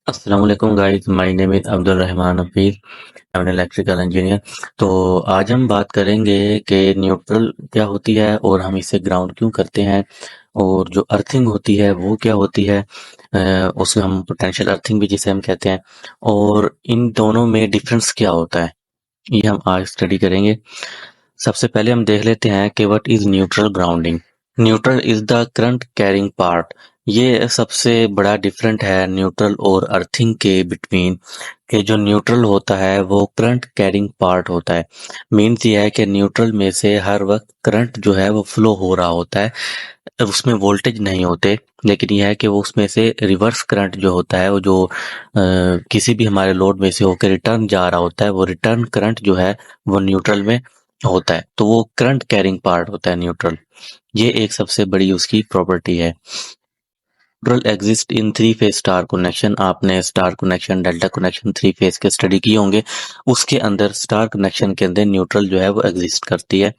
अस्सलाम वालेकुम guys, my name is Abdul Rahman Hafeez. I am an electrical engineer. तो आज हम बात करेंगे कि न्यूट्रल क्या होती है और हम इसे ग्राउंड क्यों करते हैं, और जो अर्थिंग होती है वो क्या होती है। उसे हम पोटेंशियल अर्थिंग भी जिसे हम कहते हैं, और इन दोनों में डिफरेंस क्या होता है, ये हम आज स्टडी करेंगे। सबसे पहले हम देख लेते हैं कि what is neutral grounding. Neutral is the current carrying part. ये सबसे बड़ा डिफरेंट है न्यूट्रल और अर्थिंग के बिटवीन, कि जो न्यूट्रल होता है वो करंट कैरिंग पार्ट होता है। मीन्स ये है कि न्यूट्रल में से हर वक्त करंट जो है वो फ्लो हो रहा होता है, उसमें वोल्टेज नहीं होते। लेकिन यह है कि वो उसमें से रिवर्स करंट जो होता है, वो जो किसी भी हमारे लोड में से होकर रिटर्न जा रहा होता है, वो रिटर्न करंट जो है वो न्यूट्रल में होता है। तो वो करंट कैरिंग पार्ट होता है न्यूट्रल। ये एक सबसे बड़ी उसकी प्रॉपर्टी है। Neutral exist in three phase star connection. आपने star connection, delta connection, three phase के स्टडी किए होंगे। उसके अंदर स्टार कनेक्शन के अंदर न्यूट्रल जो है वो एग्जिस्ट करती है।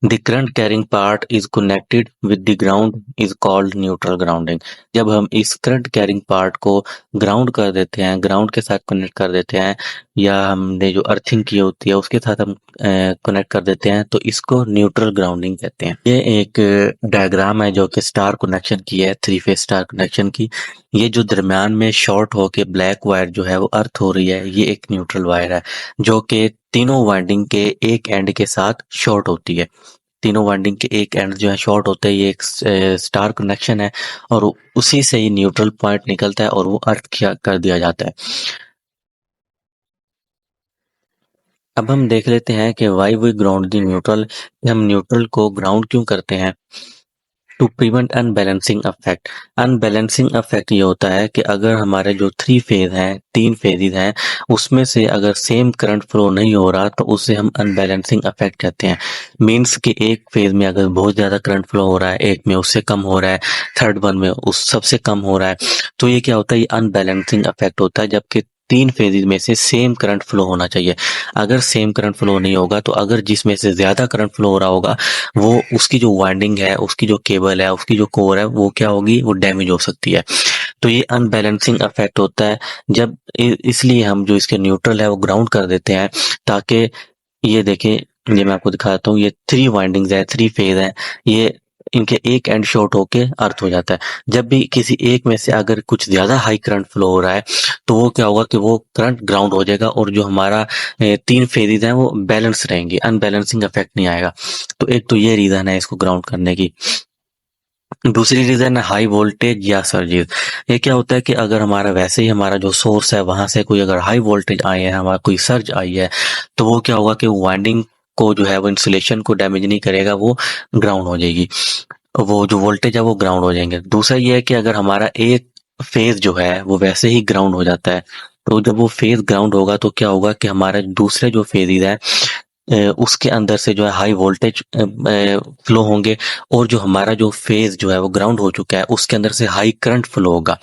The current carrying part is connected with the ground is called neutral grounding। जब हम इस करंट कैरिंग पार्ट को ग्राउंड कर देते हैं, ग्राउंड के साथ कनेक्ट कर देते हैं, या हमने जो अर्थिंग की होती है उसके साथ हम कनेक्ट कर देते हैं, तो इसको न्यूट्रल ग्राउंडिंग कहते हैं। ये एक डायग्राम है जो कि स्टार कनेक्शन की है, थ्री फेज स्टार कनेक्शन की। ये जो दरमियान में शॉर्ट होके ब्लैक वायर जो है वो अर्थ हो रही है, ये एक न्यूट्रल वायर है जो कि तीनों वाइंडिंग के एक एंड के साथ शॉर्ट होती है। तीनों वाइंडिंग के एक एंड जो है शॉर्ट होते हैं। ये एक स्टार कनेक्शन है, और उसी से ही न्यूट्रल पॉइंट निकलता है और वो अर्थ किया कर दिया जाता है। अब हम देख लेते हैं कि why we ground the neutral. हम न्यूट्रल को ग्राउंड क्यों करते हैं? To prevent unbalancing affect. Unbalancing affect ये होता है कि अगर हमारे जो थ्री फेज हैं, तीन फेजेस हैं, उसमें से अगर सेम करंट फ्लो नहीं हो रहा, तो उसे हम अनबैलेंसिंग अफेक्ट कहते हैं। मीन्स कि एक फेज में अगर बहुत ज़्यादा करंट फ्लो हो रहा है, एक में उससे कम हो रहा है, थर्ड वन में उस सबसे कम हो रहा है, तो ये क्या होता है, ये अनबैलेंसिंग अफेक्ट होता है। जबकि तीन फेजेस में से सेम करंट फ्लो होना चाहिए। अगर सेम करंट फ्लो नहीं होगा, तो अगर जिसमें से ज़्यादा करंट फ्लो हो रहा होगा, वो उसकी जो वाइंडिंग है, उसकी जो केबल है, उसकी जो कोर है, वो क्या होगी, वो डैमेज हो सकती है। तो ये अनबैलेंसिंग इफेक्ट होता है। जब इसलिए हम जो इसके न्यूट्रल है वो ग्राउंड कर देते हैं, ताकि ये देखें, ये मैं आपको दिखाता हूँ। ये थ्री वाइंडिंग्स है, थ्री फेज है। ये इनके एक एंड शॉर्ट होके अर्थ हो जाता है। जब भी किसी एक में से अगर कुछ ज्यादा हाई करंट फ्लो हो रहा है, तो वो क्या होगा कि वो करंट ग्राउंड हो जाएगा, और जो हमारा तीन फेजेस हैं वो बैलेंस रहेंगे, अनबैलेंसिंग इफेक्ट नहीं आएगा। तो एक तो ये रीजन है इसको ग्राउंड करने की। दूसरी रीजन है हाई वोल्टेज या सर्जेस। ये क्या होता है कि अगर हमारा वैसे ही हमारा जो सोर्स है वहां से कोई अगर हाई वोल्टेज आई है, हमारा कोई सर्ज आई है, तो वो क्या होगा कि वाइंडिंग को जो है वो इंसुलेशन को डैमेज नहीं करेगा, वो ग्राउंड हो जाएगी। वो जो वोल्टेज है वो ग्राउंड हो जाएंगे। दूसरा ये है कि अगर हमारा एक फेज जो है वो वैसे ही ग्राउंड हो जाता है, तो जब वो फेज ग्राउंड होगा तो क्या होगा कि हमारे दूसरे जो फेजेज है, उसके अंदर से जो है हाई वोल्टेज फ्लो होंगे, और जो हमारा जो फेज जो है वो ग्राउंड हो चुका है उसके अंदर से हाई करंट फ्लो होगा।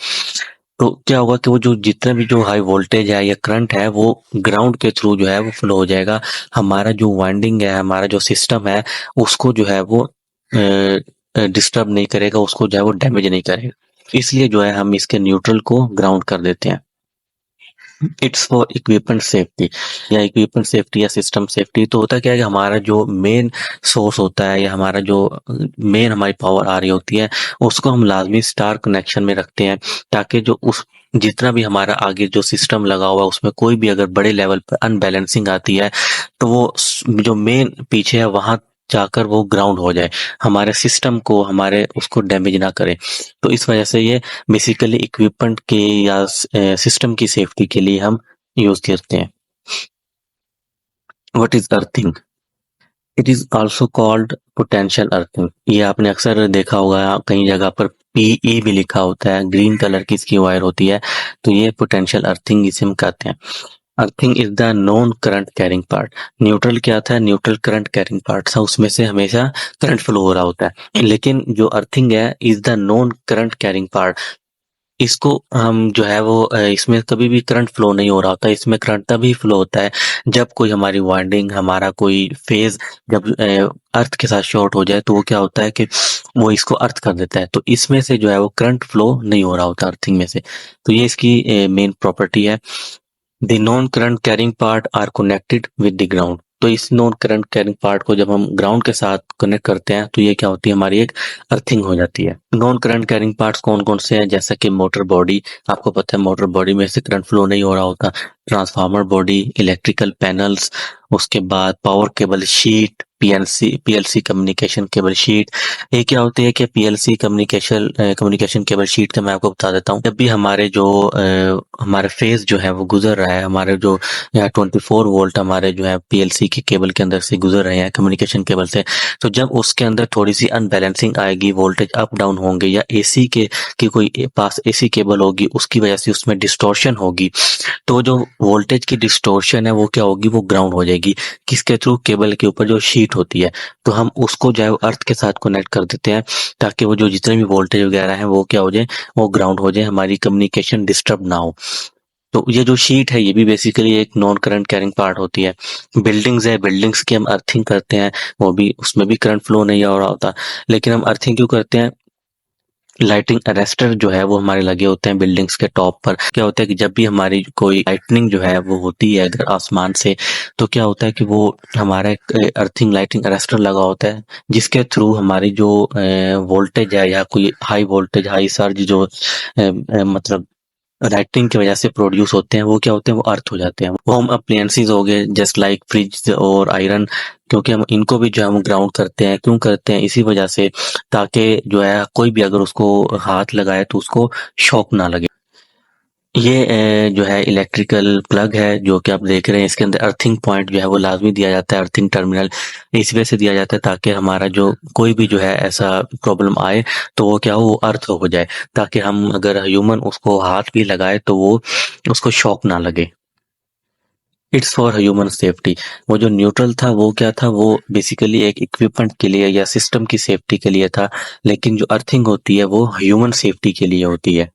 तो क्या होगा कि वो जो जितना भी जो हाई वोल्टेज है या करंट है, वो ग्राउंड के थ्रू जो है वो फ्लो हो जाएगा। हमारा जो वाइंडिंग है, हमारा जो सिस्टम है, उसको जो है वो डिस्टर्ब नहीं करेगा, उसको जो है वो डैमेज नहीं करेगा। इसलिए जो है हम इसके न्यूट्रल को ग्राउंड कर देते हैं। इट्स फॉर इक्विपमेंट सेफ्टी, या इक्विपमेंट सेफ्टी या सिस्टम सेफ्टी। तो होता क्या है कि हमारा जो मेन सोर्स होता है, या हमारा जो मेन हमारी पावर आ रही होती है, उसको हम लाजमी स्टार कनेक्शन में रखते हैं, ताकि जो उस जितना भी हमारा आगे जो सिस्टम लगा हुआ है उसमें कोई भी अगर बड़े लेवल पर अनबैलेंसिंग आती है, तो वो जो मेन पीछे है वहां जाकर वो ग्राउंड हो जाए, हमारे सिस्टम को, हमारे उसको डैमेज ना करे। तो इस वजह से ये बेसिकली इक्विपमेंट के या सिस्टम की सेफ्टी के लिए हम यूज करते हैं। What is earthing? It is also called potential earthing. ये आपने अक्सर देखा होगा, कई जगह पर पीई भी लिखा होता है, ग्रीन कलर की इसकी वायर होती है। तो ये पोटेंशियल अर्थिंग इसे हम कहते हैं। Earthing is the non current carrying part. Neutral क्या था? न्यूट्रल करंट कैरिंग पार्ट था, उसमें से हमेशा करंट फ्लो हो रहा होता है। लेकिन जो अर्थिंग है, is the non current carrying part. इसको हम जो है वो इसमें कभी भी करंट फ्लो नहीं हो रहा होता, इसमें करंट तभी फ्लो होता है जब कोई हमारी वाइंडिंग, हमारा कोई फेज जब अर्थ के साथ शॉर्ट हो जाए, तो वो क्या होता है कि वो इसको अर्थ कर देता है, तो इसमें से जो है वो करंट फ्लो नहीं हो रहा होता अर्थिंग में से। तो ये इसकी मेन प्रॉपर्टी है। The non current carrying part are connected with the ground. तो इस नॉन करंट कैरिंग पार्ट को जब हम ग्राउंड के साथ कनेक्ट करते हैं तो ये क्या होती है, हमारी एक अर्थिंग हो जाती है। नॉन करंट कैरिंग पार्ट्स कौन कौन से हैं, जैसा कि मोटर बॉडी, आपको पता है मोटर बॉडी में से करंट फ्लो नहीं हो रहा होता, ट्रांसफार्मर बॉडी, इलेक्ट्रिकल पैनल्स, उसके बाद power cable sheet, PLC PLC communication cable sheet. ये क्या होती है कि पीएलसी कम्युनिकेशन केबल शीट का मैं आपको बता देता हूँ। जब भी हमारे जो हमारे फेज जो है वो गुजर रहा है, हमारे जो यहाँ 24 वोल्ट हमारे जो है पीएलसी के केबल के अंदर से गुजर रहे हैं कम्युनिकेशन केबल से, तो जब उसके अंदर थोड़ी सी अनबैलेंसिंग आएगी, वोल्टेज अप डाउन होंगे, या एसी के की कोई पास एसी केबल होगी, उसकी वजह से उसमें डिस्टॉर्शन होगी, तो जो वोल्टेज की डिस्टॉर्शन है वो क्या होगी, वो ग्राउंड हो जाएगी। किसके थ्रू, केबल के ऊपर जो शीट होती है, तो हम उसको जो है अर्थ के साथ कनेक्ट कर देते हैं ताकि वो जो जितने भी वोल्टेज वगैरह है वो क्या हो जाए, वो ग्राउंड हो जाए, हमारी कम्युनिकेशन डिस्टर्ब ना हो। तो ये जो शीट है ये भी बेसिकली एक नॉन करंट कैरिंग पार्ट होती है। बिल्डिंग्स है, बिल्डिंग्स की हम अर्थिंग करते हैं, वो भी उसमें भी करंट फ्लो नहीं हो रहा होता, लेकिन हम अर्थिंग क्यों करते हैं, लाइटिंग अरेस्टर जो है वो हमारे लगे होते हैं बिल्डिंग्स के टॉप पर। क्या होता है कि जब भी हमारी कोई लाइटनिंग जो है वो होती है अगर आसमान से, तो क्या होता है कि वो हमारा एक अर्थिंग लाइटिंग अरेस्टर लगा होता है, जिसके थ्रू हमारी जो वोल्टेज है या कोई हाई वोल्टेज हाई सर्ज जो मतलब लाइटिंग की वजह से प्रोड्यूस होते हैं, वो क्या होते हैं, वो अर्थ हो जाते हैं। होम अप्लायंसेस हो गए जस्ट लाइक फ्रिज और आयरन, क्योंकि हम इनको भी जो है हम ग्राउंड करते हैं, क्यों करते हैं, इसी वजह से ताकि जो है कोई भी अगर उसको हाथ लगाए तो उसको शॉक ना लगे। ये जो है इलेक्ट्रिकल प्लग है जो कि आप देख रहे हैं, इसके अंदर अर्थिंग पॉइंट जो है वो लाजमी दिया जाता है, अर्थिंग टर्मिनल इस वजह से दिया जाता है ताकि हमारा जो कोई भी जो है ऐसा प्रॉब्लम आए तो वो क्या हो, वो अर्थ हो जाए, ताकि हम अगर ह्यूमन उसको हाथ भी लगाए तो वो उसको शॉक ना लगे। It's for human safety. वो जो न्यूट्रल था वो क्या था, वो बेसिकली एक इक्विपमेंट के लिए या सिस्टम की सेफ्टी के लिए था, लेकिन जो अर्थिंग होती है वो ह्यूमन सेफ्टी के लिए होती है।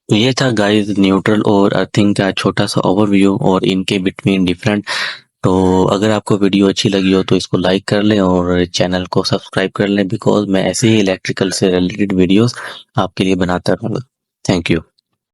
तो ये था गाइस न्यूट्रल और अर्थिंग का छोटा सा ओवरव्यू और इनके बिटवीन डिफरेंट। तो अगर आपको वीडियो अच्छी लगी हो तो इसको लाइक कर लें और चैनल को सब्सक्राइब कर लें, बिकॉज मैं ऐसे ही इलेक्ट्रिकल से रिलेटेड वीडियोस आपके लिए बनाता रहूँगा। Thank you.